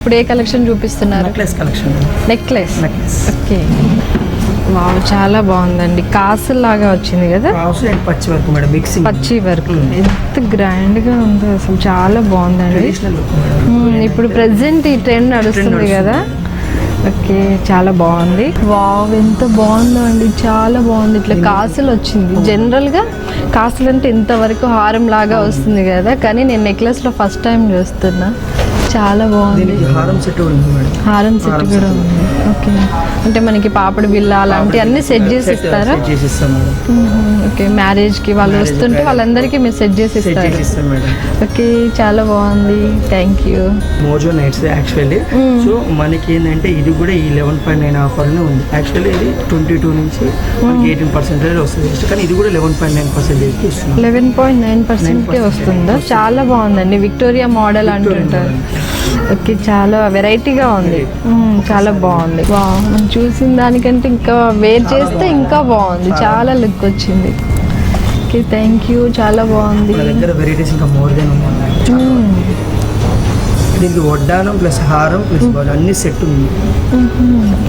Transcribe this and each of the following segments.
ఇప్పుడు ఏ కలెక్షన్ చూపిస్తున్నారు? Necklace collection. Necklace. Okay, wow, చాలా బాగుందండి. కాసులు లాగా వచ్చింది కదా, కాసు అండ్ పచ్చి వర్క్ మేడం, మిక్సింగ్ పచ్చి వర్క్. ఎంత గ్రాండ్ గా ఉందో అసలు, చాలా బాగుందండి. ఇప్పుడు ప్రెసెంట్ ఈ ట్రెండ్ నడుస్తుంది కదా. ఓకే, చాలా బాగుంది. వావ్, ఎంత బాగుందో అండి, చాలా బాగుంది. ఇట్లా కాసులు వచ్చింది. జనరల్ గా కాసులు అంటే ఇంతవరకు హారం లాగా వస్తుంది కదా, కానీ నేను నెక్లెస్ లో ఫస్ట్ టైం చూస్తున్నా. చాలా బాగుంది. హారం సెట్ కూడా ఉంది మేడం. హారం సెట్ కూడా ఉంది. ఓకే, అంటే మనకి పాపడి బిల్ల అలాంటి అన్ని సెట్ చేసి ఇస్తారా? ఓకే, మ్యారేజ్ కి వాళ్ళు వస్తుంటే వాళ్ళందరికీ మీరు సెట్ చేసి ఇస్తారు. ఓకే, చాలా బాగుంది. Thank you. Mojo nights actually. So మనకి ఏంటంటే ఇది కూడా ఈ 11.9 ఆఫర్నే ఉంది. యాక్చువల్లీ ఇది 22 నుంచి 18% వస్తుంది, కానీ ఇది కూడా 11.9% వస్తుంది. 11.9% వస్తుందా? చాలా బాగుందండి. విక్టోరియా మోడల్ అంటుంటారు. ఓకే, చాలా వెరైటీగా ఉంది. చాలా బాగుంది. మనం చూసిన దానికంటే ఇంకా వేర్ చేస్తే ఇంకా బాగుంది. చాలా లుక్ వచ్చింది. Okay, thank you. చాలా బాగుంది. వెరైటీస్ ఇంకా మోర్ దెన్ దీనికి వడ్డానం ప్లస్ హారం ప్లస్ అన్ని సెట్ ఉంది.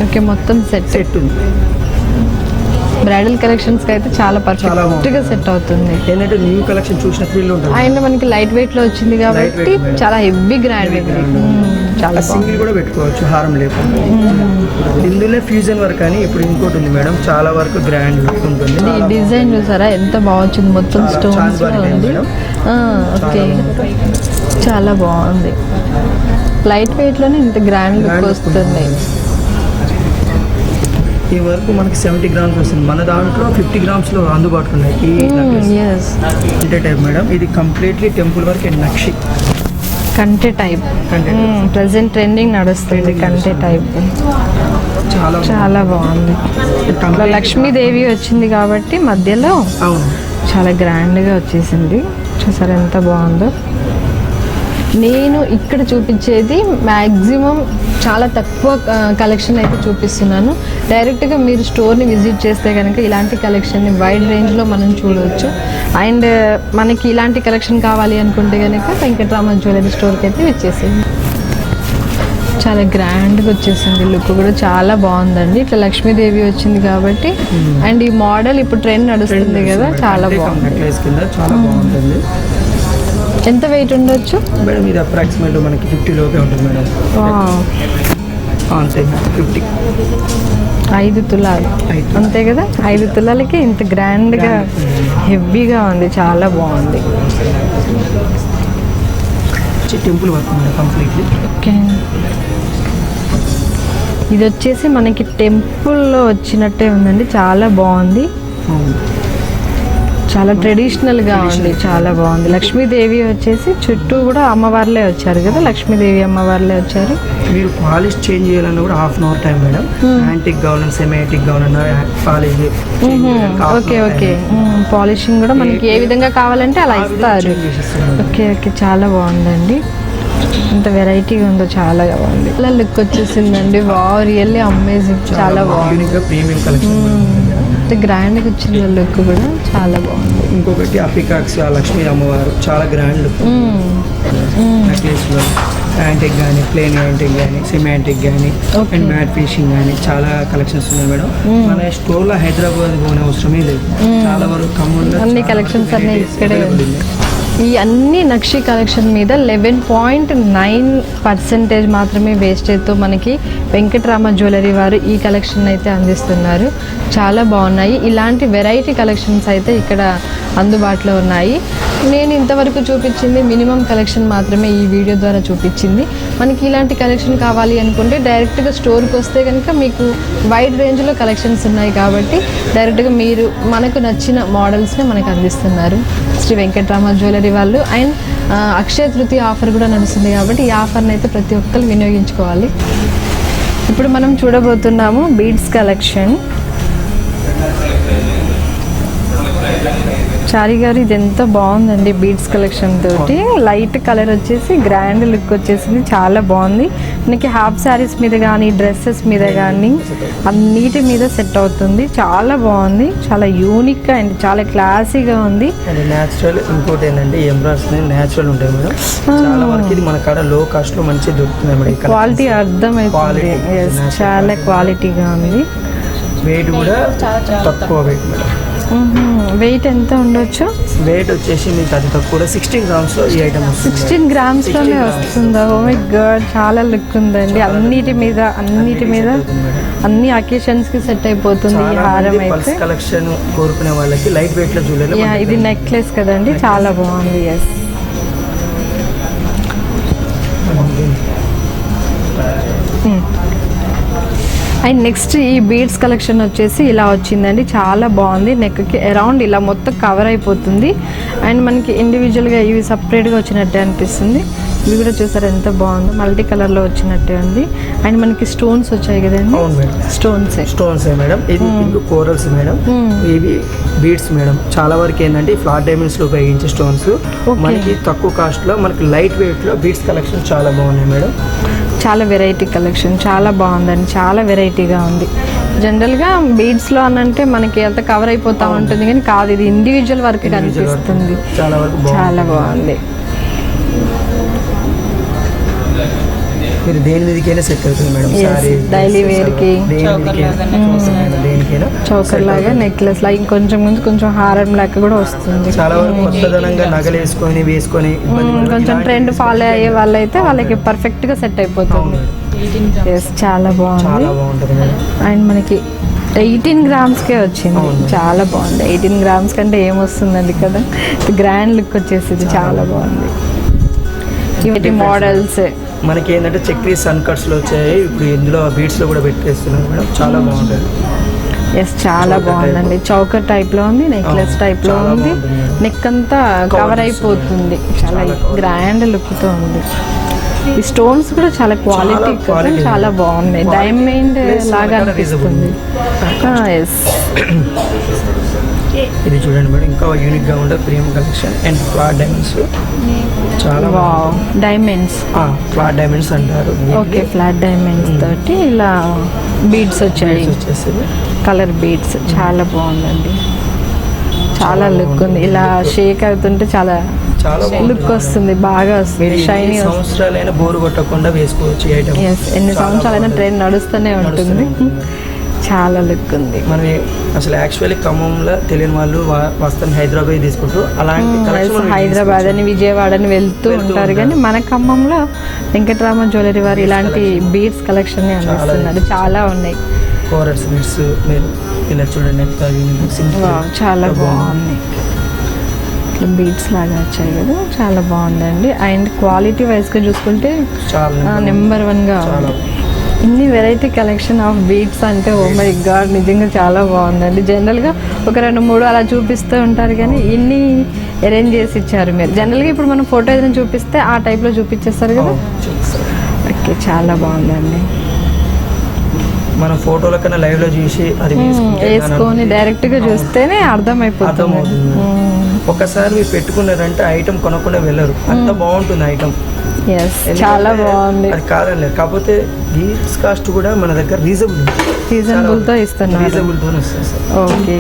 ఓకే, మొత్తం సెట్ ఉంది. బ్రైడల్ కలెక్షన్స్ కి అయితే చాలా పర్ఫెక్ట్ గా సెట్ అవుతుంది. ఏంటంటే న్యూ కలెక్షన్ చూసిన ఫీల్ ఉంటుంది. అండ్ మనకి లైట్ వెయిట్ లో వచ్చింది కాబట్టి చాలా హెవీ గ్రాండ్. చాలా సింగిల్ కూడా పెట్టుకోవచ్చు హారం లేకుండా. ఇందులో ఫ్యూజన్ వర్క్ అని ఇప్పుడు ఇంకోటి ఉంది మేడం, చాలా వరకు గ్రాండ్ లుక్ ఉంటుంది. ఈ డిజైన్ చూసారా ఎంత బాగా వచ్చింది, మొత్తం స్టోన్స్ ఉంది. ఓకే, చాలా బాగుంది. లైట్ వెయిట్ లోనే ఇంత గ్రాండ్ లుక్ వస్తుంది. ఈ వరకు మనకి 70 గ్రామ్స్ వస్తుంది. మన దాంట్లో 50 గ్రామ్స్లో అందుబాటులో ఉన్నాయి. ఈ కంటే టైప్ మేడం, ఇది కంప్లీట్లీ టెంపుల్ వర్క్ అండ్ నక్షి కంటే టైప్. ప్రెసెంట్ ట్రెండింగ్ నడుస్తుంది కంటే టైప్. చాలా బాగుంది. లక్ష్మీదేవి వచ్చింది కాబట్టి మధ్యలో చాలా గ్రాండ్గా వచ్చేసింది. చూసారా ఎంత బాగుందో. నేను ఇక్కడ చూపించేది మ్యాక్సిమం చాలా తక్కువ కలెక్షన్ అయితే చూపిస్తున్నాను. డైరెక్ట్గా మీరు స్టోర్ని విజిట్ చేస్తే కనుక ఇలాంటి కలెక్షన్ని వైడ్ రేంజ్లో మనం చూడవచ్చు. అండ్ మనకి ఇలాంటి కలెక్షన్ కావాలి అనుకుంటే కనుక వెంకటరామ జ్యువెలరీ స్టోర్కి అయితే వచ్చేసింది. చాలా గ్రాండ్గా వచ్చేసింది. లుక్ కూడా చాలా బాగుందండి. ఇట్లా లక్ష్మీదేవి వచ్చింది కాబట్టి. అండ్ ఈ మోడల్ ఇప్పుడు ట్రెండ్ నడుస్తుంది కదా, చాలా బాగుంది. ఎంత వెయిట్ ఉండొచ్చు మేడం? ఇది అప్రాక్సిమేట్ మనకి 50 లోపే ఉంటుంది మేడం. అంతే, 50. 5 తులాలు అంతే కదా. 5 తులాలకి ఇంత గ్రాండ్గా హెవీగా ఉంది. చాలా బాగుంది. Temple work completely. ఓకే, ఇది వచ్చేసి మనకి టెంపుల్లో వచ్చినట్టే ఉందండి. చాలా బాగుంది. చాలా ట్రెడిషనల్గా ఉంది. చాలా బాగుంది. లక్ష్మీదేవి వచ్చేసి చుట్టూ కూడా అమ్మవార్లే వచ్చారు కదా, లక్ష్మీదేవి అమ్మవార్లే వచ్చారు. మీరు పాలిష్ చేంజ్ చేయాలన్నా కూడా ½ అవర్ టైం మేడం. యాంటిక్ కావాలన్నా సెమీ యాంటిక్ కావాలన్నా పాలిష్. ఓకే ఓకే, పాలిషింగ్ కూడా మనకి ఏ విధంగా కావాలంటే అలా ఇస్తారు. ఓకే ఓకే, చాలా బాగుందండి. ఎంత వెరైటీగా ఉందో, చాలా బాగుంది. అలా లుక్ వచ్చేసిందండి. Wow, really amazing. చాలా బాగుంది. ప్రీమియం కలెక్షన్ గ్రాండ్గా వచ్చింది. లుక్ కూడా చాలా బాగుంది. ఇంకొకటి అపికాక్స్ లక్ష్మీ అమ్మవారు, చాలా గ్రాండ్ లుక్. నెక్లెస్లో యాంటిక్ కానీ, ప్లేన్ యాంటిక్ కానీ, సెమీ యాంటిక్ కానీ, అండ్ మ్యాట్ ఫినిషింగ్ కానీ చాలా కలెక్షన్స్ ఉన్నాయి మేడం. మన స్టోర్లో హైదరాబాద్ పోనే అవసరమే లేదు. చాలా వరకు ఖమ్మంలో అన్ని కలెక్షన్స్ అన్నీ ఇక్కడే ఉంది. ఈ అన్ని నక్షి కలెక్షన్ మీద 11.9% మాత్రమే వేస్టేజ్తో మనకి వెంకటరామ జ్యువెలరీ వారు ఈ కలెక్షన్ అయితే అందిస్తున్నారు. చాలా బాగున్నాయి. ఇలాంటి వెరైటీ కలెక్షన్స్ అయితే ఇక్కడ అందుబాటులో ఉన్నాయి. నేను ఇంతవరకు చూపించింది మినిమం కలెక్షన్ మాత్రమే ఈ వీడియో ద్వారా చూపించింది. మనకి ఇలాంటి కలెక్షన్ కావాలి అనుకుంటే డైరెక్ట్గా స్టోర్కి వస్తే కనుక మీకు వైడ్ రేంజ్లో కలెక్షన్స్ ఉన్నాయి కాబట్టి డైరెక్ట్గా మీరు మనకు నచ్చిన మోడల్స్ని మనకు అందిస్తున్నారు శ్రీ వెంకటరామ జ్యువెలరీ వాళ్ళు. అండ్ అక్షయ తృతీయ ఆఫర్ కూడా నడుస్తుంది కాబట్టి ఈ ఆఫర్ని అయితే ప్రతి ఒక్కరు వినియోగించుకోవాలి. ఇప్పుడు మనం చూడబోతున్నాము బీడ్స్ కలెక్షన్. చారి గారు, ఇది ఎంత బాగుందండి బీడ్స్ కలెక్షన్ తోటి. లైట్ కలర్ వచ్చేసి గ్రాండ్ లుక్ వచ్చేసింది. చాలా బాగుంది. మనకి హాఫ్ శారీస్ మీద కానీ డ్రెస్సెస్ మీద కానీ అన్నిటి మీద సెట్ అవుతుంది. చాలా బాగుంది, చాలా యూనిక్గా అండ్ చాలా క్లాసీగా ఉంది. అది న్యాచురల్. ఇంకోటి ఏంటంటే ఎంబ్రాయిడరీ న్యాచురల్ ఉంటాయి మేడం. చాలా వరకు ఇది మన కాడ లో కాస్ట్ లో మంచిగా దొరుకుతుంది మేడం. క్వాలిటీ అర్థమవుతుంది. చాలా క్వాలిటీగా ఉంది. వెయిట్ కూడా తక్కువ వెయిట్ మేడం. వెయిట్ ఎంత ఉండొచ్చు? వెయిట్ వచ్చేసి మీకు అది తక్కువ 16 grams లో ఈ ఐటమ్ వస్తుంది. 16 grams లోనే వస్తుందా? ఓ మై గాడ్, చాలా లుక్ ఉందండి. అన్నిటి మీద అన్ని అకేషన్స్ కి సెట్ అయిపోతుంది ఈ హారం అయితే. కలెక్షన్ కోరుకునే వాళ్ళకి లైట్ వెయిట్ లో జ్యువెలరీ. ఇది నెక్లెస్ కదండి, చాలా బాగుంది. ఎస్. అండ్ నెక్స్ట్ ఈ బీడ్స్ కలెక్షన్ వచ్చేసి ఇలా వచ్చిందండి. చాలా బాగుంది. నెక్కి అరౌండ్ ఇలా మొత్తం కవర్ అయిపోతుంది. అండ్ మనకి ఇండివిజువల్గా ఇవి సపరేట్గా వచ్చినట్టే అనిపిస్తుంది. ఇవి కూడా చూసారు ఎంత బాగుందో, మల్టీ కలర్లో వచ్చినట్టే ఉంది. అండ్ మనకి స్టోన్స్ వచ్చాయి కదండి. Stones madam. ఇది కోరల్స్ మేడం. ఇవి బీడ్స్ మేడం. చాలా వరకు ఏంటంటే ఫ్లాట్ డైమండ్స్ లో ఉపయోగించే స్టోన్స్. మనకి తక్కువ కాస్ట్ లో మనకి లైట్ వెయిట్ లో బీడ్స్ కలెక్షన్ చాలా బాగున్నాయి మేడం. చాలా వెరైటీ కలెక్షన్, చాలా బాగుందండి. చాలా వెరైటీగా ఉంది. జనరల్గా బీడ్స్లో అని అంటే మనకి ఎంత కవర్ అయిపోతూ ఉంటుంది, కానీ కాదు, ఇది ఇండివిజువల్ వర్క్ కనిపిస్తుంది. చాలా బాగుంది. మీరు దేని మీదకైనా సెట్ అవుతుంది మేడం. డైలీ వేర్కి చౌకర్ లాగా, నెక్లెస్ లాగా, ఇంకొంచెం హారం లాగా కూడా వస్తుంది. చాలా వరకు కొత్తదనంగా నగలు వేసుకొని కొంచెం ట్రెండ్ ఫాలో అయ్యే వాళ్ళైతే వాళ్ళకి పర్ఫెక్ట్ గా సెట్ అయిపోతుంది. చాలా బాగుంది. అండ్ మనకి 18 grams వచ్చింది. చాలా బాగుంది. 18 grams కంటే ఏమొస్తుందండి కదా, గ్రాండ్ లుక్ వచ్చేసింది. చాలా బాగుంది. ఇవి మోడల్స్ మనకి ఏంటంటే చక్రీ సన్ కట్స్ లో వచ్చాయి. ఇప్పుడు ఇందులో బీడ్స్ లో కూడా పెట్టేస్తున్నాం మేడం. చాలా బాగుంటుంది. ఎస్, చాలా బాగుందండి. చౌకర్ టైప్ లో ఉంది, నెక్లెస్ టైప్ లో ఉంది. నెక్ అంతా కవర్ అయిపోతుంది. చాలా గ్రాండ్ లుక్ తో ఉంది. ఈ స్టోన్స్ కూడా చాలా క్వాలిటీ, చాలా బాగున్నాయి. డైమండ్ లాగా అనిపిస్తుంది. ఎస్. ఇది చూడండి మేడం, ఇంకా యూనిక్ గా ఉండే premium collection and flat diamonds. చాలా డైమండ్స్, ఫ్లాట్ డైమండ్స్ అంటారు. ఓకే, ఫ్లాట్ డైమండ్స్ తోటి ఇలా బీడ్స్ వచ్చాయి, కలర్ బీడ్స్. చాలా బాగుందండి. చాలా లుక్ ఉంది. ఇలా షేక్ అవుతుంటే చాలా లుక్ వస్తుంది, బాగా వస్తుంది. షైనీ, సంవత్సరాలైనా బోరు కొట్టకుండా వేసుకోవచ్చు. ఎన్ని సంవత్సరాలైనా ట్రెండ్ నడుస్తూనే ఉంటుంది. చాలా లుక్ ఉంది. మనం అసలు యాక్చువల్లీ ఖమ్మంలో తెలియని వాళ్ళు వస్తాను హైదరాబాద్ తీసుకుంటూ అలాంటి హైదరాబాద్ అని విజయవాడ అని వెళ్తూ ఉంటారు, కానీ మన ఖమ్మంలో వెంకటరామ జ్యువెలరీ వారు ఇలాంటి బీడ్స్ కలెక్షన్ అందిస్తున్నారు. చాలా ఉన్నాయి. కోరల్స్ బీడ్స్ మీరు ఇలా చూడండి, చాలా బాగుంది. బీడ్స్ లాగా వచ్చాయి కదా, చాలా బాగుందండి. అండ్ క్వాలిటీ వైజ్గా చూసుకుంటే నెంబర్ 1గా ఉంది. ఇన్ని వెరైటీ కలెక్షన్ ఆఫ్ బీడ్స్ అంటే ఓ మై గాడ్, నిజంగా చాలా బాగుందండి. జనరల్గా ఒక 2-3 అలా చూపిస్తూ ఉంటారు, కానీ ఇన్ని అరేంజ్ చేసి ఇచ్చారు మీరు. జనరల్గా ఇప్పుడు మనం ఫోటో ఏదైనా చూపిస్తే ఆ టైప్లో చూపించేస్తారు కదా. ఓకే, చాలా బాగుందండి. మనం ఫోటోల కన్నా లైవ్లో చూసి అది వేసుకొని డైరెక్ట్గా చూస్తేనే అర్థమైపోతుంది. ఒకసారి మీరు పెట్టుకున్నారంటే ఐటమ్ కొనకుండా వెళ్ళరు, అంత బాగుంటుంది ఐటమ్. చాలా బాగుంది. అది కాదనలేదు, కాకపోతే బీడ్స్ కాస్ట్ కూడా మన దగ్గర రీజనబుల్తో ఇస్తున్నారు. రీజనబుల్తోనే వస్తుంది సార్. ఓకే.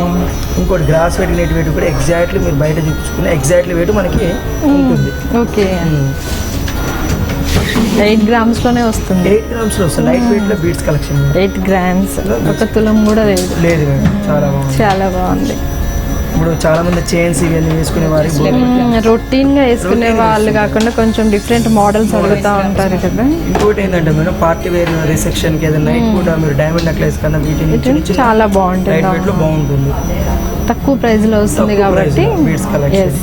ఇంకోటి గ్రాస్ వెయిట్, నెట్ వెయిట్ కూడా ఎగ్జాక్ట్లీ మీరు బయట చూపించుకునే ఎగ్జాక్ట్లీ వెయిట్ మనకి ఉంటుంది. ఓకే. 8 grams-లోనే వస్తుంది. 8 grams-లో వస్తుంది. లైట్ వెయిట్ లో బీడ్స్ కలెక్షన్ 8 grams, 1 తులం కూడా లేదు మేడం. చాలా బాగుంది. చాలా బాగుంది. ఇప్పుడు చాలా మంది చైన్స్ ఇవన్నీ వేసుకునే వారికి రొటీన్ గా వేసుకునే వాళ్ళు కాకుండా కొంచెం డిఫరెంట్ మోడల్స్ అడుగుతూ ఉంటారు కదా. ఇంకోటి ఏంటంటే మేడం, పార్టీ వేర్ రిసెప్షన్ కి ఏదైనా నైట్ కూడా మీరు డైమండ్ నెక్లెస్ కన్నా వీటిని చాలా బాగుంటుంది. లైట్ వెయిట్ లో బాగుంటుంది, తక్కువ ప్రైస్ లో వస్తుంది కాబట్టి. బీడ్స్ కలెక్షన్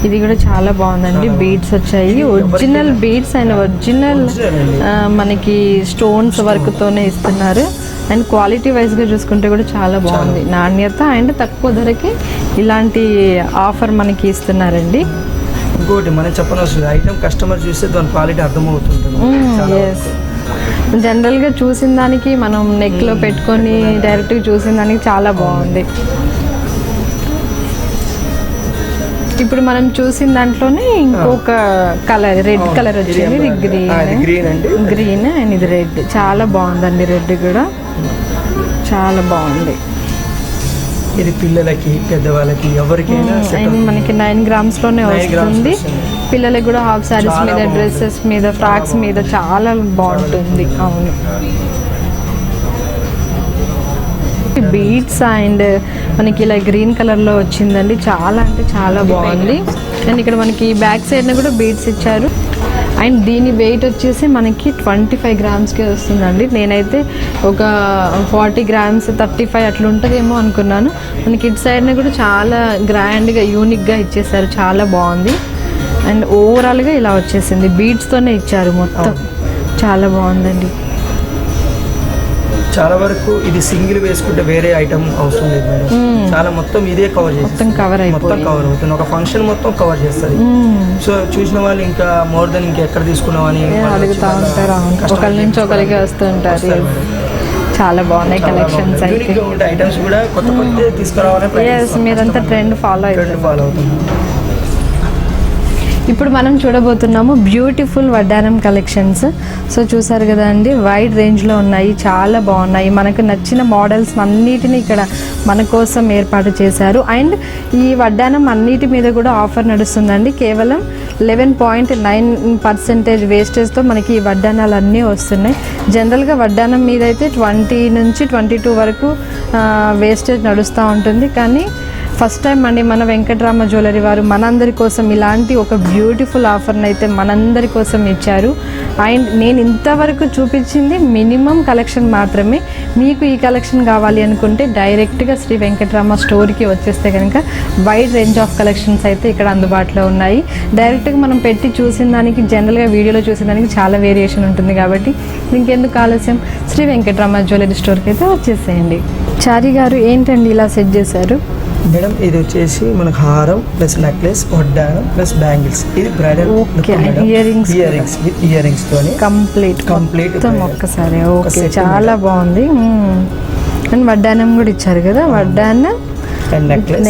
ఇది కూడా చాలా బాగుందండి. బీడ్స్ వచ్చాయి, ఒరిజినల్ బీడ్స్ అండ్ ఒరిజినల్ మనకి స్టోన్స్ వర్క్ తోనే ఇస్తున్నారు. అండ్ క్వాలిటీ వైజ్గా చూసుకుంటే కూడా చాలా బాగుంది. నాణ్యత అండ్ తక్కువ ధరకి ఇలాంటి ఆఫర్ మనకి ఇస్తున్నారండి. ఇంకోటి మనం చెప్పనవసరం, ఐటమ్ కస్టమర్ చూస్తే దాని క్వాలిటీ అర్థమవుతుంటుంది. జనరల్గా చూసిన దానికి మనం నెక్లో పెట్టుకొని డైరెక్ట్గా చూసిన దానికి చాలా బాగుంది. ఇప్పుడు మనం చూసిన దాంట్లోనే ఇంకొక కలర్ రెడ్ కలర్ వచ్చింది. ఇది గ్రీన్ అండి, గ్రీన్ అండ్ ఇది రెడ్. చాలా బాగుందండి, రెడ్ కూడా చాలా బాగుంది. ఇది పిల్లలకి పెద్దవాళ్ళకి ఎవరికైనా అండ్ మనకి 9 grams లోనే వస్తుంది. పిల్లలకి కూడా హాఫ్ సారీస్ మీద, డ్రెస్సెస్ మీద, ఫ్రాక్స్ మీద చాలా బాగుంటుంది. అవును, బీడ్స్ అండ్ మనకి ఇలా గ్రీన్ కలర్లో వచ్చిందండి. చాలా అంటే చాలా బాగుంది. అండ్ ఇక్కడ మనకి బ్యాక్ సైడ్న కూడా బీడ్స్ ఇచ్చారు. అండ్ దీని వెయిట్ వచ్చేసి మనకి 25 grams-కే వస్తుందండి. నేనైతే ఒక 40 grams 35 అట్లా ఉంటుందేమో అనుకున్నాను. మనకి ఇటు సైడ్న కూడా చాలా గ్రాండ్గా యూనిక్గా ఇచ్చేసారు, చాలా బాగుంది. అండ్ ఓవరాల్గా ఇలా వచ్చేసింది, బీడ్స్తోనే ఇచ్చారు మొత్తం. చాలా బాగుందండి. చాలా వరకు ఇది సింగిల్ వేసుకుంటే వేరే ఐటమ్ అవసరం లేదు మేడం. చాలా మొత్తం ఇదే కవర్ చేస్తుంది, మొత్తం కవర్ అవుతుంది. ఒక ఫంక్షన్ మొత్తం కవర్ చేస్తుంది. సో చూసిన వాళ్ళు ఇంకా మోర్ దెన్ ఇంకా ఎక్కడ తీసుకున్నామని అడుగుతూ ఉంటారు. ఒకరి నుంచి ఒకరికి వస్తూ ఉంటారు. చాలా బాగున్నాయి కలెక్షన్స్ అయితే. ఐటమ్స్ కూడా కొత్త కొత్త తీసుకురావాలని మీరంతా ట్రెండ్ ఫాలో అవుతుంది. ఇప్పుడు మనం చూడబోతున్నాము బ్యూటిఫుల్ వడ్డానం కలెక్షన్స్. సో చూసారు కదా అండి, వైడ్ రేంజ్లో ఉన్నాయి, చాలా బాగున్నాయి. మనకు నచ్చిన మోడల్స్ అన్నిటిని ఇక్కడ మన కోసం ఏర్పాటు చేశారు. అండ్ ఈ వడ్డానం అన్నిటి మీద కూడా ఆఫర్ నడుస్తుందండి. కేవలం 11.9% వేస్టేజ్తో మనకి ఈ వడ్డానాలు అన్నీ వస్తున్నాయి. జనరల్గా వడ్డానం మీద అయితే 20 నుంచి 22 వరకు వేస్టేజ్ నడుస్తూ ఉంటుంది. కానీ ఫస్ట్ టైం అండి మన వెంకటరామ జ్యువెలరీ వారు మనందరి కోసం ఇలాంటి ఒక బ్యూటిఫుల్ ఆఫర్ని అయితే మనందరి కోసం ఇచ్చారు. అండ్ నేను ఇంతవరకు చూపించింది మినిమం కలెక్షన్ మాత్రమే. మీకు ఈ కలెక్షన్ కావాలి అనుకుంటే డైరెక్ట్గా శ్రీ వెంకటరామ స్టోర్కి వచ్చేస్తే కనుక వైడ్ రేంజ్ ఆఫ్ కలెక్షన్స్ అయితే ఇక్కడ అందుబాటులో ఉన్నాయి. డైరెక్ట్గా మనం పెట్టి చూసిన దానికి, జనరల్గా వీడియోలో చూసిన దానికి చాలా వేరియేషన్ ఉంటుంది. కాబట్టి ఇంకెందుకు ఆలస్యం, శ్రీ వెంకటరామ జ్యువెలరీ స్టోర్కి అయితే వచ్చేసేయండి. చారి గారు ఏంటండి ఇలా సెట్ చేశారు? మేడం ఇది వచ్చేసి మనకు హారం ప్లస్ నెక్లెస్, వడ్డానం ప్లస్ బ్యాంగిల్స్. ఇది బ్రైడల్ ఇయర్ రింగ్స్ తోని కంప్లీట్ ఒక్కసారి. ఓకే, చాలా బాగుంది. అండ్ వడ్డానం కూడా ఇచ్చారు కదా, వడ్డానం,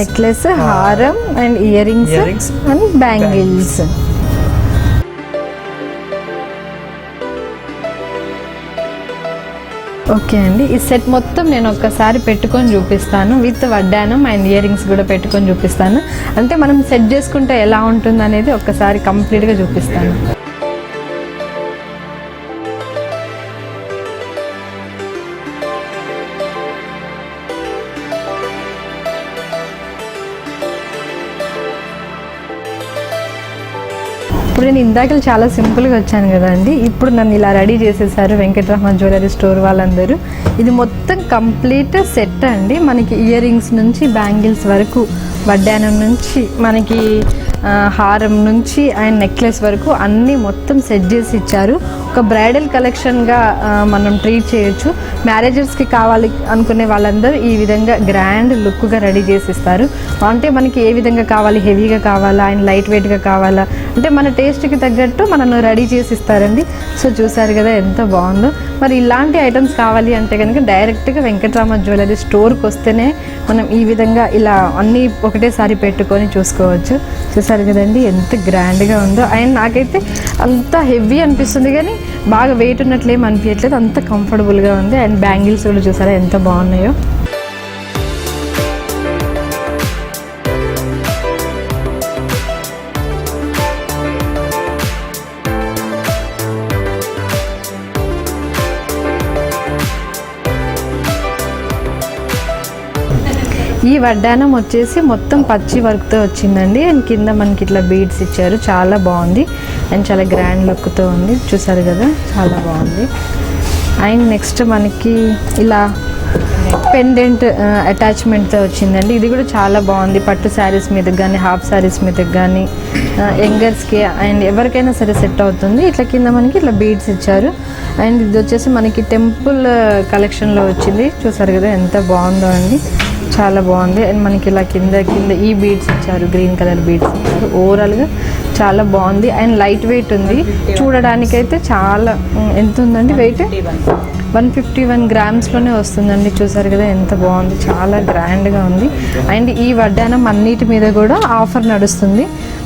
నెక్లెస్, హారం and ear rings and bangles. Okay అండి, ఈ సెట్ మొత్తం నేను ఒక్కసారి పెట్టుకొని చూపిస్తాను. విత్ వడ్డానం అండ్ ఇయర్ రింగ్స్ కూడా పెట్టుకొని చూపిస్తాను. అంటే మనం సెట్ చేసుకుంటే ఎలా ఉంటుంది అనేది ఒక్కసారి కంప్లీట్గా చూపిస్తాను. ఇప్పుడు నేను ఇందాక చాలా సింపుల్గా వచ్చాను కదండి, ఇప్పుడు నన్ను ఇలా రెడీ చేసేసారు వెంకటరామ జ్యువెలరీ స్టోర్ వాళ్ళందరూ. ఇది మొత్తం కంప్లీట్ సెట్ అండి. మనకి ఇయర్ రింగ్స్ నుంచి బ్యాంగిల్స్ వరకు, వడ్డానం నుంచి మనకి హారం నుంచి అండ్ నెక్లెస్ వరకు అన్నీ మొత్తం సెట్ చేసి ఇచ్చారు. ఒక బ్రైడల్ కలెక్షన్గా మనం ట్రీట్ చేయొచ్చు. మ్యారేజెస్కి కావాలి అనుకునే వాళ్ళందరూ ఈ విధంగా గ్రాండ్ లుక్గా రెడీ చేసి ఇస్తారు. అంటే మనకి ఏ విధంగా కావాలి, హెవీగా కావాలా అండ్ లైట్ వెయిట్గా కావాలా అంటే మన టేస్ట్కి తగ్గట్టు మనను రెడీ చేసి ఇస్తారండి. సో చూసారు కదా ఎంత బాగుందో. మరి ఇలాంటి ఐటమ్స్ కావాలి అంటే కనుక డైరెక్ట్గా వెంకటరామ జ్యువెలరీ స్టోర్కి వస్తేనే మనం ఈ విధంగా ఇలా అన్నీ ఒకటేసారి పెట్టుకొని చూసుకోవచ్చు. చూసారు కదండి ఎంత గ్రాండ్గా ఉందో. అండ్ నాకైతే అంత హెవీ అనిపిస్తుంది కానీ బాగా వెయిట్ ఉన్నట్లేం అనిపించట్లేదు, అంత కంఫర్టబుల్గా ఉంది. అండ్ బ్యాంగిల్స్ కూడా చూసారా ఎంత బాగున్నాయో. ఈ వడ్డానం వచ్చేసి మొత్తం పచ్చి వర్క్తో వచ్చిందండి. అండ్ కింద మనకి ఇట్లా బీడ్స్ ఇచ్చారు, చాలా బాగుంది అండ్ చాలా గ్రాండ్ లుక్తో ఉంది. చూసారు కదా చాలా బాగుంది. అండ్ నెక్స్ట్ మనకి ఇలా పెండెంట్ అటాచ్మెంట్తో వచ్చిందండి. ఇది కూడా చాలా బాగుంది. పట్టు శారీస్ మీదకి కానీ, హాఫ్ శారీస్ మీదకి కానీ, యంగర్స్కి అండ్ ఎవరికైనా సరే సెట్ అవుతుంది. ఇట్లా కింద మనకి ఇట్లా బీడ్స్ ఇచ్చారు. అండ్ ఇది వచ్చేసి మనకి టెంపుల్ కలెక్షన్లో వచ్చింది. చూసారు కదా ఎంత బాగుందో అండి, చాలా బాగుంది. అండ్ మనకి ఇలా కింద ఈ బీడ్స్ ఇచ్చారు, గ్రీన్ కలర్ బీడ్స్ ఇచ్చారు. ఓవరాల్గా చాలా బాగుంది అండ్ లైట్ వెయిట్ ఉంది. చూడడానికైతే చాలా ఎంత ఉందండి వెయిట్? 151 గ్రామ్స్లోనే వస్తుందండి. చూసారు కదా ఎంత బాగుంది, చాలా గ్రాండ్గా ఉంది. అండ్ ఈ వడ్డానం అన్నిటి మీద కూడా ఆఫర్ నడుస్తుంది.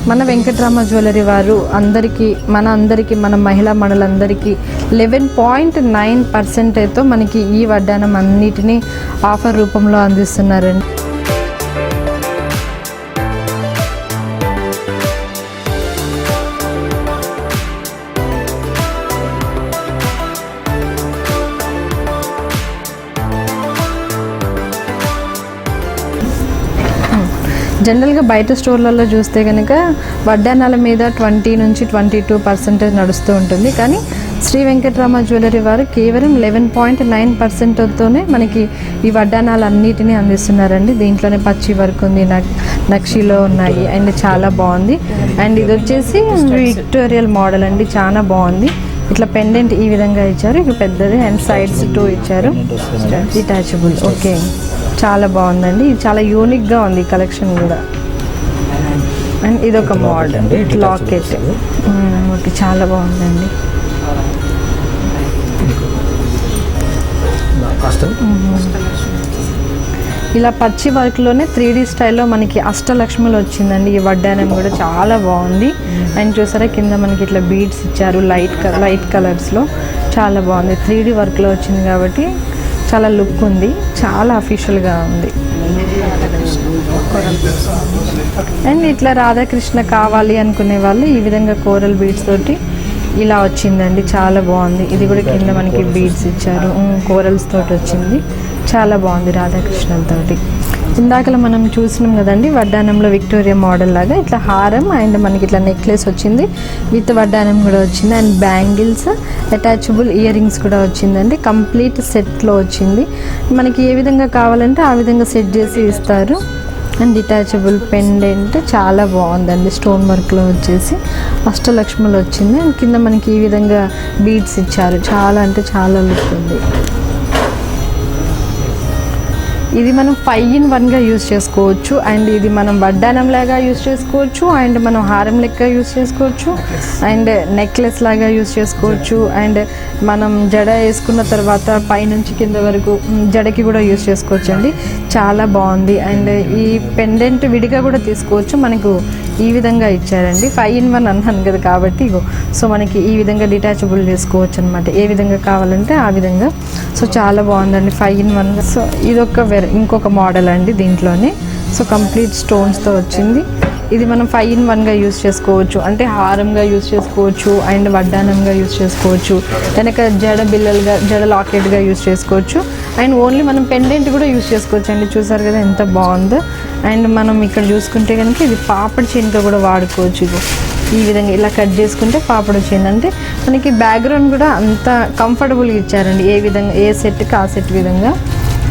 మన వెంకటరామ జ్యువెలరీ వారు అందరికీ మన మహిళా మండలందరికీ 11.9%తో మనకి ఈ వడ్డానం అన్నిటినీ ఆఫర్ రూపంలో అందిస్తున్నారండి. జనరల్గా బయట స్టోర్లలో చూస్తే కనుక వడ్డానాల మీద 20 నుంచి 22% నడుస్తూ ఉంటుంది. కానీ శ్రీ వెంకటరామ జ్యువెలరీ వారు కేవలం 11.9%తోనే మనకి ఈ వడ్డానాలు అన్నిటినీ అందిస్తున్నారండి. దీంట్లోనే పచ్చి వర్క్ ఉంది, నక్షీలో ఉన్నాయి అండ్ చాలా బాగుంది. అండ్ ఇది వచ్చేసి విక్టోరియల్ మోడల్ అండి, చాలా బాగుంది. ఇట్లా పెండెంట్ ఈ విధంగా ఇచ్చారు, ఇక పెద్దది అండ్ సైడ్స్ 2 ఇచ్చారు, డిటాచబుల్. ఓకే, చాలా బాగుందండి. ఇది చాలా యూనిక్గా ఉంది ఈ కలెక్షన్ కూడా. అండ్ ఇదొక మోడల్ లాకెట్. ఓకే, చాలా బాగుందండి. ఇలా పచ్చి వర్క్లోనే 3D స్టైల్లో మనకి అష్టలక్ష్ములు వచ్చిందండి. ఈ వడ్డానం కూడా చాలా బాగుంది. అండ్ చూసారా కింద మనకి ఇట్లా బీడ్స్ ఇచ్చారు లైట్ కలర్స్లో, చాలా బాగుంది. 3D వర్క్లో వచ్చింది కాబట్టి చాలా లుక్ ఉంది, చాలా అఫీషియల్గా ఉంది. అండ్ ఇట్లా రాధాకృష్ణ కావాలి అనుకునే వాళ్ళు ఈ విధంగా కోరల్ బీడ్స్ తోటి ఇలా వచ్చిందండి, చాలా బాగుంది. ఇది కూడా కింద మనకి బీడ్స్ ఇచ్చారు, కోరల్స్ తోటి వచ్చింది, చాలా బాగుంది రాధాకృష్ణలతోటి. ఇందాకలా మనం చూసినాం కదండి వడ్డానంలో విక్టోరియా మోడల్ లాగా ఇట్లా హారం అండ్ మనకి ఇట్లా నెక్లెస్ వచ్చింది, విత్ వడ్డానం కూడా వచ్చింది. And bangles, attachable ear rings కూడా వచ్చిందండి. కంప్లీట్ సెట్లో వచ్చింది. మనకి ఏ విధంగా కావాలంటే ఆ విధంగా సెట్ చేసి ఇస్తారు. అండ్ డిటాచబుల్ పెండెంట్ చాలా బాగుందండి, స్టోన్ వర్క్లో వచ్చేసి అష్టలక్ష్ములు వచ్చింది. అండ్ కింద మనకి ఈ విధంగా బీడ్స్ ఇచ్చారు, చాలా అంటే చాలా లుక్ ఉంది. ఇది మనం 5-in-1గా యూజ్ చేసుకోవచ్చు. అండ్ ఇది మనం వడ్డానం లాగా యూజ్ చేసుకోవచ్చు, అండ్ మనం హారం లెక్క యూజ్ చేసుకోవచ్చు, అండ్ నెక్లెస్ లాగా యూజ్ చేసుకోవచ్చు. అండ్ మనం జడ వేసుకున్న తర్వాత పైనుంచి కింద వరకు జడకి కూడా యూజ్ చేసుకోవచ్చు అండి, చాలా బాగుంది. అండ్ ఈ పెండెంట్ విడిగా కూడా తీసుకోవచ్చు, మనకు ఈ విధంగా ఇచ్చారండి. 5-in-1 అన్నాను కదా కాబట్టి ఇగో, సో మనకి ఈ విధంగా డిటాచబుల్ చేసుకోవచ్చు అనమాట, ఏ విధంగా కావాలంటే ఆ విధంగా. సో చాలా బాగుందండి 5-in-1. సో ఇదొక ఇంకొక మోడల్ అండి దీంట్లోనే. సో కంప్లీట్ స్టోన్స్తో వచ్చింది. ఇది మనం 5-in-1గా యూజ్ చేసుకోవచ్చు, అంటే హారంగా యూజ్ చేసుకోవచ్చు, అండ్ వడ్డానంగా యూజ్ చేసుకోవచ్చు, వెనక జడ బిల్లలుగా జడ లాకెట్గా యూజ్ చేసుకోవచ్చు, అండ్ ఓన్లీ మనం పెండెంట్ కూడా యూజ్ చేసుకోవచ్చు అండి. చూసారు కదా ఎంత బాగుందో. అండ్ మనం ఇక్కడ చూసుకుంటే కనుక ఇది పాపడి చైన్గా కూడా వాడుకోవచ్చు. ఇది ఈ విధంగా ఇలా కట్ చేసుకుంటే పాపడి చైన్, అంటే మనకి బ్యాక్గ్రౌండ్ కూడా అంత కంఫర్టబుల్గా ఇచ్చారండి, ఏ విధంగా ఏ సెట్కి ఆ సెట్ విధంగా.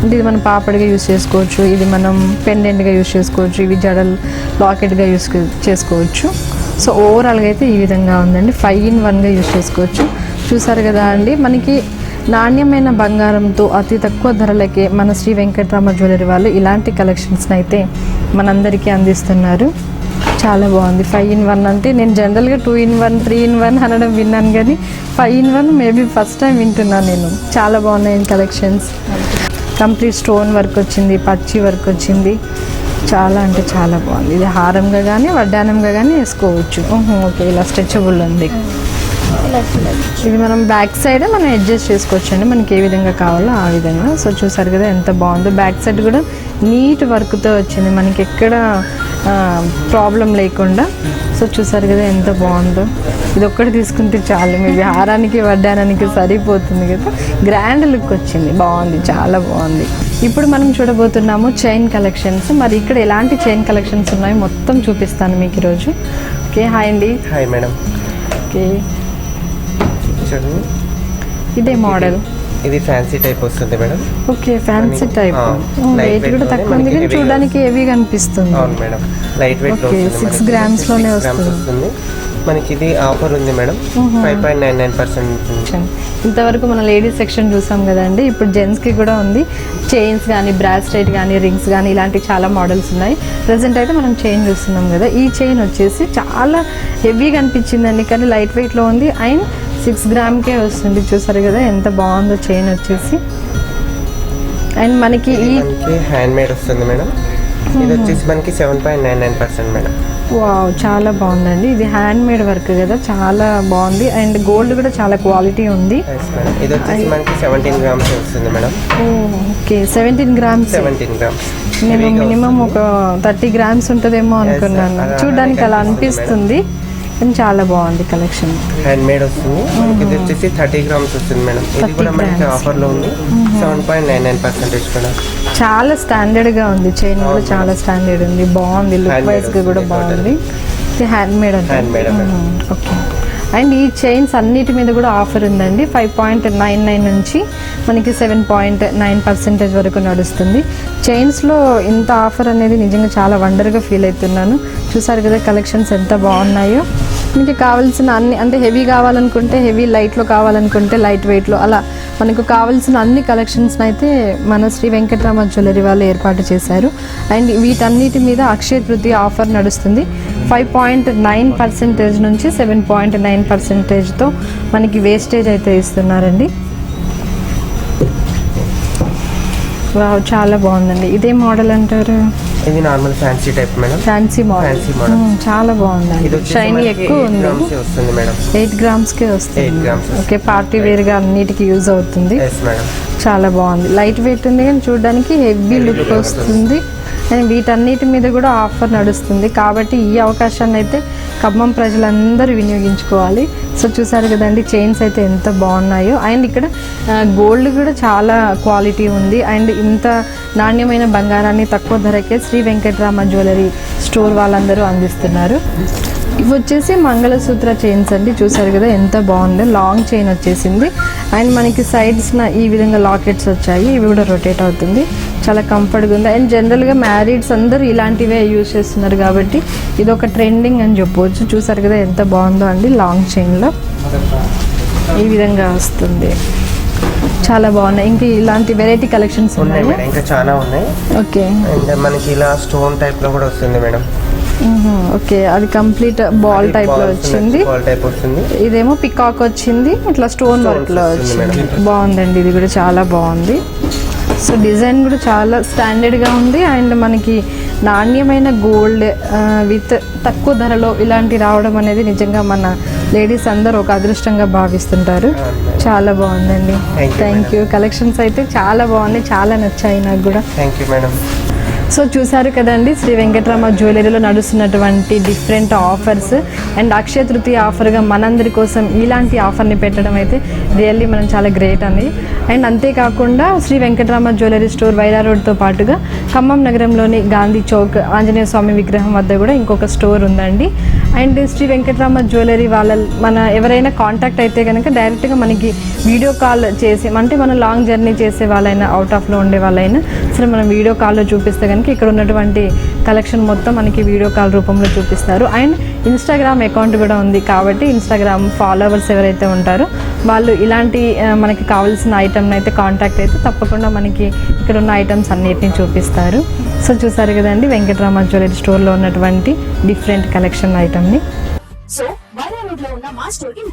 అంటే ఇది మనం పాపడిగా యూజ్ చేసుకోవచ్చు, ఇది మనం పెండెంట్గా యూజ్ చేసుకోవచ్చు, ఇవి జడల్ లాకెట్గా యూజ్ చేసుకోవచ్చు. సో ఓవరాల్గా అయితే ఈ విధంగా ఉందండి, 5-in-1గా యూజ్ చేసుకోవచ్చు. చూసారు కదా అండి, మనకి నాణ్యమైన బంగారంతో అతి తక్కువ ధరలకే మన శ్రీ వెంకటరామ జ్యువెలరీ వాళ్ళు ఇలాంటి కలెక్షన్స్ని అయితే మనందరికీ అందిస్తున్నారు. చాలా బాగుంది. 5-in-1 అంటే నేను జనరల్గా 2-in-1 3-in-1 అనడం విన్నాను, కానీ 5-in-1 మేబీ ఫస్ట్ టైం వింటున్నాను నేను. చాలా బాగున్నాయి కలెక్షన్స్. కంప్లీట్ స్టోన్ వర్క్ వచ్చింది, పచ్చి వర్క్ వచ్చింది, చాలా అంటే చాలా బాగుంది. ఇది హారంగా కానీ వడ్డానంగా కానీ వేసుకోవచ్చు. ఓకే, ఇలా స్ట్రెచబుల్ ఉంది. ఇది మనం బ్యాక్ సైడ్ మనం అడ్జస్ట్ చేసుకోవచ్చు అండి, మనకి ఏ విధంగా కావాలో ఆ విధంగా. సో చూసారు కదా ఎంత బాగుందో. బ్యాక్ సైడ్ కూడా నీట్ వర్క్తో వచ్చింది, మనకి ఎక్కడ ప్రాబ్లం లేకుండా. సో చూసారు కదా ఎంత బాగుందో. ఇది ఒక్కటి తీసుకుంటే చాలు, మేబీ హారానికి వడ్డానానికి సరిపోతుంది కదా. గ్రాండ్ లుక్ వచ్చింది, బాగుంది, చాలా బాగుంది. ఇప్పుడు మనం చూడబోతున్నాము చైన్ కలెక్షన్స్. మరి ఇక్కడ ఎలాంటి చైన్ కలెక్షన్స్ ఉన్నాయో మొత్తం చూపిస్తాను మీకు ఈరోజు. ఓకే, హాయ్ అండి. Hi madam. ఓకే, ఇదే మోడల్. ఇది ఫ్యాన్సీ టైప్ వస్తుంది madam. Okay, fancy type. Weight కూడా తక్కువ ఉంది కానీ చూడడానికి హెవీగా అనిపిస్తుంది. అవును మేడం, లైట్ వెయిట్. ఓకే, 6 గ్రామ్స్లోనే వస్తుంది. మనకి ఇది ఆఫర్ ఉంది మేడం 5.99%. ఇంతవరకు మన లేడీస్ సెక్షన్ చూసాం కదండి, ఇప్పుడు జెంట్స్కి కూడా ఉంది. చైన్స్ కానీ బ్రాస్లెట్ కానీ రింగ్స్ కానీ ఇలాంటి చాలా మోడల్స్ ఉన్నాయి. ప్రజెంట్ అయితే మనం చైన్ చూస్తున్నాం కదా, ఈ చైన్ వచ్చేసి చాలా హెవీగా అనిపించిందండి, కానీ లైట్ వెయిట్లో ఉంది అండ్ 6 గ్రామ్కే వస్తుంది. చూసారు కదా ఎంత బాగుందో చైన్ వచ్చేసి. అండ్ మనకి ఈ హ్యాండ్ మేడ్ వస్తుంది మేడం. ఇది వచ్చేసి మనకి 7.99% మేడం. వావ్, చాలా బాగుందండి. ఇది హ్యాండ్ మేడ్ వర్క్ కదా, చాలా బాగుంది. అండ్ గోల్డ్ కూడా చాలా క్వాలిటీ ఉంది. ఇది వచ్చేసి మనకి 17 గ్రామ్స్ వస్తుంది మేడం. Okay, 17 grams. 17 గ్రామ్స్. నేను మినిమం ఒక 30 గ్రామ్స్ ఉంటుందేమో అనుకున్నాను. చూడడానికి అలా అనిపిస్తుంది, కానీ చాలా బాగుంది కలెక్షన్. హ్యాండ్ మేడ్ వస్తుంది. ఇది వచ్చేసి 30 గ్రామ్స్ వస్తుంది మేడం. ఇది కూడా మనకి ఆఫర్లో ఉంది 7.99% మేడం. చాలా స్టాండర్డ్ గా ఉంది, చైన్ కూడా చాలా స్టాండర్డ్ ఉంది, బాగుంది. లుక్ వైజ్ గా కూడా బాగుంది. ఇది హ్యాండ్ మేడ్ అంటే ఓకే. అండ్ ఈ చైన్స్ అన్నిటి మీద కూడా ఆఫర్ ఉందండి. 5.99 నుంచి మనకి 7.9% వరకు నడుస్తుంది. చైన్స్లో ఇంత ఆఫర్ అనేది నిజంగా చాలా వండర్గా ఫీల్ అవుతున్నాను. చూసారు కదా కలెక్షన్స్ ఎంత బాగున్నాయో. మీకు కావాల్సిన అన్ని, అంటే హెవీ కావాలనుకుంటే హెవీ, లైట్లో కావాలనుకుంటే లైట్ వెయిట్లో, అలా మనకు కావాల్సిన అన్ని కలెక్షన్స్ అయితే మన శ్రీ వెంకటరామ జ్యువెలరీ వాళ్ళు ఏర్పాటు చేశారు. అండ్ వీటన్నిటి మీద అక్షయ తృతీయ ఆఫర్ నడుస్తుంది. 5.9% నుంచి 7.9%తో మనకి వేస్టేజ్ అయితే ఇస్తున్నారండి. వావ్, చాలా బాగుందండి. ఇదే మోడల్ అంటారు? ఇది normal fancy type madam. Fancy model. చాలా బాగుందండి, షైనీ ఎక్కువ ఉంది. 8 గ్రామ్స్కే వస్తుంది. 8 గ్రామ్స్. ఓకే, పార్టీ వేర్గా అన్నిటికీ యూజ్ అవుతుంది. చాలా బాగుంది, లైట్ వెయిట్ ఉంది కానీ చూడడానికి హెవీ లుక్ వస్తుంది. అండ్ వీటన్నిటి మీద కూడా ఆఫర్ నడుస్తుంది, కాబట్టి ఈ అవకాశాన్ని అయితే ఖమ్మం ప్రజలందరూ వినియోగించుకోవాలి. సో చూసారు కదండి చైన్స్ అయితే ఎంత బాగున్నాయో. అండ్ ఇక్కడ గోల్డ్ కూడా చాలా క్వాలిటీ ఉంది. అండ్ ఇంత నాణ్యమైన బంగారాన్ని తక్కువ ధరకే శ్రీ వెంకటరామ జ్యువెలరీ స్టోర్ వాళ్ళందరూ అందిస్తున్నారు. ఇవి వచ్చేసి మంగళసూత్ర చైన్స్ అండి. చూసారు కదా ఎంత బాగుందో, లాంగ్ చైన్ వచ్చేసింది. అండ్ మనకి సైడ్స్న ఈ విధంగా లాకెట్స్ వచ్చాయి, ఇవి కూడా రొటేట్ అవుతుంది, చాలా కంఫర్ట్గా ఉంది. అండ్ జనరల్గా మ్యారీడ్స్ అందరూ ఇలాంటివే యూజ్ చేస్తున్నారు కాబట్టి ఇది ఒక ట్రెండింగ్ అని చెప్పవచ్చు. చూసారు కదా ఎంత బాగుందో అండి, లాంగ్ చైన్లో ఈ విధంగా వస్తుంది, చాలా బాగున్నాయి. ఇంకా ఇలాంటి వెరైటీ కలెక్షన్స్ ఉన్నాయి, ఇంకా చాలా ఉన్నాయి. ఓకే, అండ్ మనకి ఇలా స్టోన్ టైప్ లో కూడా వస్తుంది మేడం. ఓకే, అది కంప్లీట్ బాల్ టైప్ లో వచ్చింది. ఇదేమో పికాక్ వచ్చింది, ఇట్లా స్టోన్ వర్క్ లో వచ్చింది. బాగుందండి, ఇది కూడా చాలా బాగుంది. సో డిజైన్ కూడా చాలా స్టాండర్డ్గా ఉంది. అండ్ మనకి నాణ్యమైన గోల్డ్ విత్ తక్కువ ధరలో ఇలాంటి రావడం అనేది నిజంగా మన లేడీస్ అందరూ ఒక అదృష్టంగా భావిస్తుంటారు. చాలా బాగుందండి, థ్యాంక్ యూ. కలెక్షన్స్ అయితే చాలా బాగున్నాయి, చాలా నచ్చాయి నాకు కూడా. Thank you madam. సో చూసారు కదండి శ్రీ వెంకటరామ జ్యువెలరీలో నడుస్తున్నటువంటి different offers. And Akshaya Tritiya ఆఫర్గా మనందరి కోసం ఇలాంటి ఆఫర్ని పెట్టడం అయితే రియల్లీ మనం చాలా గ్రేట్ అండి. అండ్ అంతేకాకుండా శ్రీ వెంకటరామ జ్యువెలరీ స్టోర్ వైరా రోడ్తో పాటుగా ఖమ్మం నగరంలోని గాంధీ చౌక్ ఆంజనేయ స్వామి విగ్రహం వద్ద కూడా ఇంకొక స్టోర్ ఉందండి. అండ్ శ్రీ వెంకటరామ జ్యువెలరీ మన ఎవరైనా కాంటాక్ట్ అయితే కనుక డైరెక్ట్గా మనకి వీడియో కాల్ చేసి, అంటే మనం లాంగ్ జర్నీ చేసే వాళ్ళైనా, అవుట్ ఆఫ్లో ఉండే వాళ్ళైనా సరే మనం వీడియో కాల్లో చూపిస్తే కనుక ఇక్కడ ఉన్నటువంటి కలెక్షన్ మొత్తం మనకి వీడియో కాల్ రూపంలో చూపిస్తారు. అండ్ ఇన్స్టాగ్రామ్ అకౌంట్ కూడా ఉంది, కాబట్టి ఇన్స్టాగ్రామ్ ఫాలోవర్స్ ఎవరైతే ఉంటారో వాళ్ళు ఇలాంటి మనకి కావాల్సిన ఐటమ్ని అయితే కాంటాక్ట్ అయితే తప్పకుండా మనకి ఇక్కడ ఉన్న ఐటమ్స్ అన్నిటిని చూపిస్తారు. సో చూసారు కదండి వెంకటరామ జ్యువెలరీ స్టోర్లో ఉన్నటువంటి డిఫరెంట్ కలెక్షన్ ఐటమ్ని. సో వైరా రోడ్ లో ఉన్న మా స్టోర్ కి